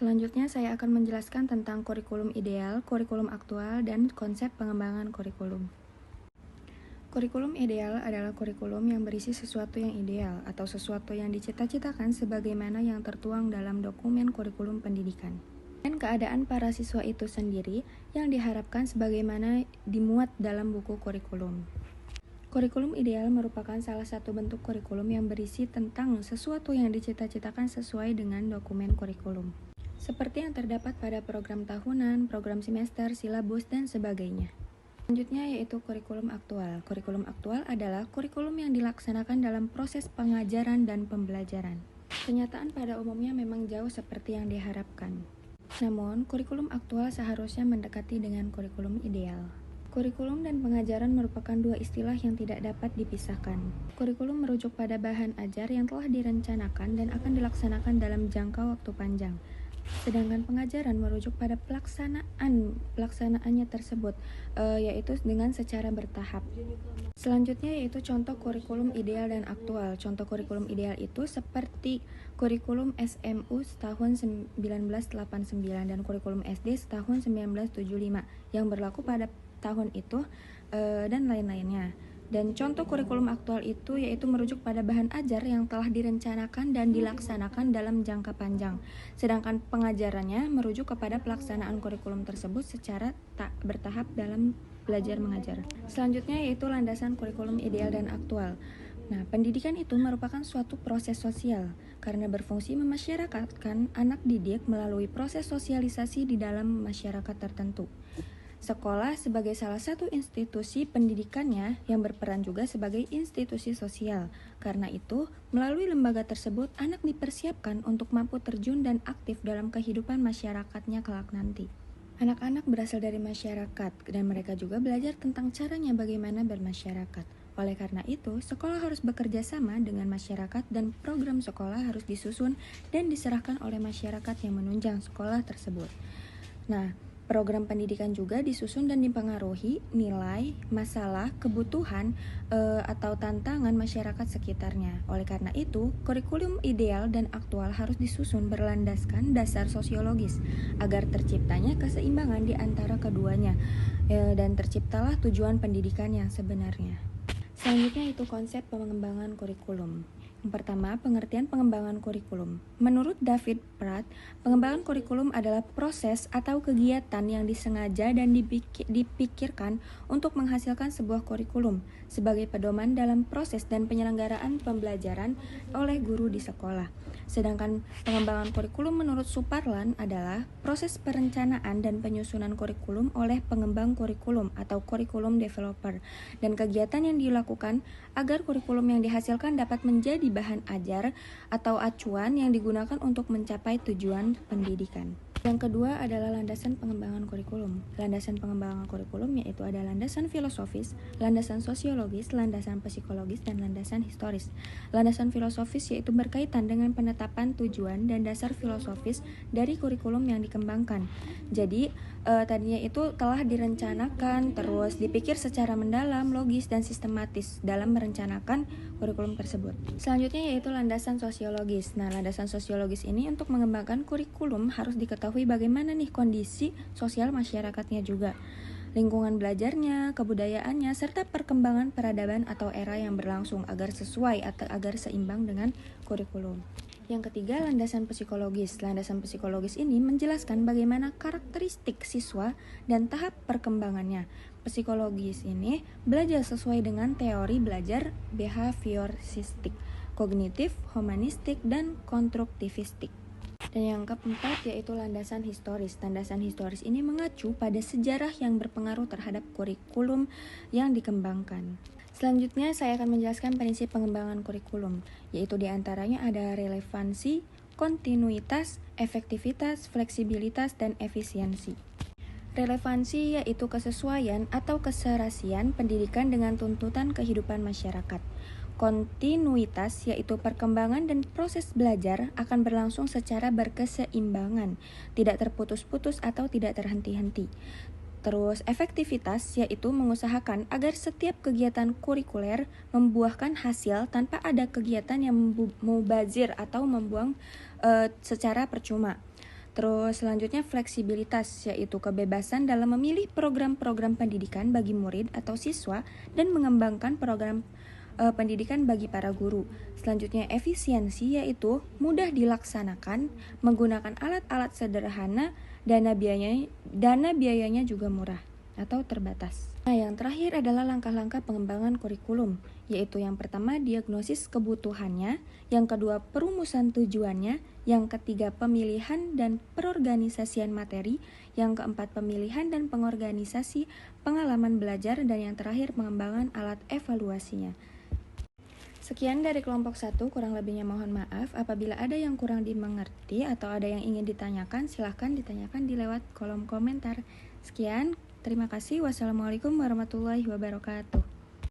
Selanjutnya saya akan menjelaskan tentang kurikulum ideal, kurikulum aktual, dan konsep pengembangan kurikulum. Kurikulum ideal adalah kurikulum yang berisi sesuatu yang ideal atau sesuatu yang dicita-citakan sebagaimana yang tertuang dalam dokumen kurikulum pendidikan. Dan keadaan para siswa itu sendiri yang diharapkan sebagaimana dimuat dalam buku kurikulum. Kurikulum ideal merupakan salah satu bentuk kurikulum yang berisi tentang sesuatu yang dicita-citakan sesuai dengan dokumen kurikulum, seperti yang terdapat pada program tahunan, program semester, silabus, dan sebagainya. Selanjutnya yaitu kurikulum aktual. Kurikulum aktual adalah kurikulum yang dilaksanakan dalam proses pengajaran dan pembelajaran. Kenyataan pada umumnya memang jauh seperti yang diharapkan. Namun, kurikulum aktual seharusnya mendekati dengan kurikulum ideal. Kurikulum dan pengajaran merupakan dua istilah yang tidak dapat dipisahkan. Kurikulum merujuk pada bahan ajar yang telah direncanakan dan akan dilaksanakan dalam jangka waktu panjang. Sedangkan pengajaran merujuk pada pelaksanaannya tersebut, yaitu dengan secara bertahap. Selanjutnya yaitu contoh kurikulum ideal dan aktual. Contoh kurikulum ideal itu seperti kurikulum SMU tahun 1989 dan kurikulum SD tahun 1975 yang berlaku pada tahun itu dan lain-lainnya. Dan contoh kurikulum aktual itu yaitu merujuk pada bahan ajar yang telah direncanakan dan dilaksanakan dalam jangka panjang. Sedangkan pengajarannya merujuk kepada pelaksanaan kurikulum tersebut secara tak bertahap dalam belajar mengajar. Selanjutnya yaitu landasan kurikulum ideal dan aktual. Nah, pendidikan itu merupakan suatu proses sosial karena berfungsi memasyarakatkan anak didik melalui proses sosialisasi di dalam masyarakat tertentu. Sekolah sebagai salah satu institusi pendidikannya yang berperan juga sebagai institusi sosial. Karena itu, melalui lembaga tersebut, anak dipersiapkan untuk mampu terjun dan aktif dalam kehidupan masyarakatnya kelak nanti. Anak-anak berasal dari masyarakat dan mereka juga belajar tentang caranya bagaimana bermasyarakat. Oleh karena itu, sekolah harus bekerja sama dengan masyarakat dan program sekolah harus disusun dan diserahkan oleh masyarakat yang menunjang sekolah tersebut. Nah, program pendidikan juga disusun dan dipengaruhi nilai, masalah, kebutuhan, atau tantangan masyarakat sekitarnya. Oleh karena itu, kurikulum ideal dan aktual harus disusun berlandaskan dasar sosiologis agar terciptanya keseimbangan di antara keduanya dan terciptalah tujuan pendidikan yang sebenarnya. Selanjutnya itu konsep pengembangan kurikulum. Yang pertama, pengertian pengembangan kurikulum. Menurut David Pratt, pengembangan kurikulum adalah proses atau kegiatan yang disengaja dan dipikirkan untuk menghasilkan sebuah kurikulum sebagai pedoman dalam proses dan penyelenggaraan pembelajaran oleh guru di sekolah. Sedangkan pengembangan kurikulum menurut Suparlan adalah proses perencanaan dan penyusunan kurikulum oleh pengembang kurikulum atau kurikulum developer dan kegiatan yang dilakukan agar kurikulum yang dihasilkan dapat menjadi bahan ajar atau acuan yang digunakan untuk mencapai tujuan pendidikan. Yang kedua adalah landasan pengembangan kurikulum. Landasan pengembangan kurikulum yaitu ada landasan filosofis, landasan sosiologis, landasan psikologis, dan landasan historis. Landasan filosofis yaitu berkaitan dengan penetapan tujuan dan dasar filosofis dari kurikulum yang dikembangkan. Jadi, tadinya itu telah direncanakan, terus dipikir secara mendalam, logis, dan sistematis dalam merencanakan kurikulum tersebut. Selanjutnya yaitu landasan sosiologis. Nah, landasan sosiologis ini untuk mengembangkan kurikulum harus diketahui bagaimana nih kondisi sosial masyarakatnya juga, lingkungan belajarnya, kebudayaannya, serta perkembangan peradaban atau era yang berlangsung agar sesuai atau agar seimbang dengan kurikulum. Yang ketiga, landasan psikologis. Landasan psikologis ini menjelaskan bagaimana karakteristik siswa dan tahap perkembangannya. Psikologis ini belajar sesuai dengan teori belajar behavioristik, kognitif, humanistik, dan konstruktivistik. Dan yang keempat yaitu landasan historis. Landasan historis ini mengacu pada sejarah yang berpengaruh terhadap kurikulum yang dikembangkan. Selanjutnya saya akan menjelaskan prinsip pengembangan kurikulum, yaitu diantaranya ada relevansi, kontinuitas, efektivitas, fleksibilitas, dan efisiensi. Relevansi yaitu kesesuaian atau keserasian pendidikan dengan tuntutan kehidupan masyarakat. Kontinuitas yaitu perkembangan dan proses belajar akan berlangsung secara berkeseimbangan, tidak terputus-putus atau tidak terhenti-henti. Terus efektivitas yaitu mengusahakan agar setiap kegiatan kurikuler membuahkan hasil tanpa ada kegiatan yang mubazir atau membuang secara percuma. Terus selanjutnya fleksibilitas, yaitu kebebasan dalam memilih program-program pendidikan bagi murid atau siswa dan mengembangkan program pendidikan bagi para guru. Selanjutnya efisiensi, yaitu mudah dilaksanakan, menggunakan alat-alat sederhana, dana biayanya juga murah atau terbatas. Nah, yang terakhir adalah langkah-langkah pengembangan kurikulum, yaitu yang pertama diagnosis kebutuhannya, yang kedua perumusan tujuannya, yang ketiga pemilihan dan perorganisasian materi, yang keempat pemilihan dan pengorganisasi pengalaman belajar, dan yang terakhir pengembangan alat evaluasinya. Sekian dari kelompok 1, kurang lebihnya mohon maaf. Apabila ada yang kurang dimengerti atau ada yang ingin ditanyakan, silahkan ditanyakan di lewat kolom komentar. Sekian, terima kasih. Wassalamualaikum warahmatullahi wabarakatuh.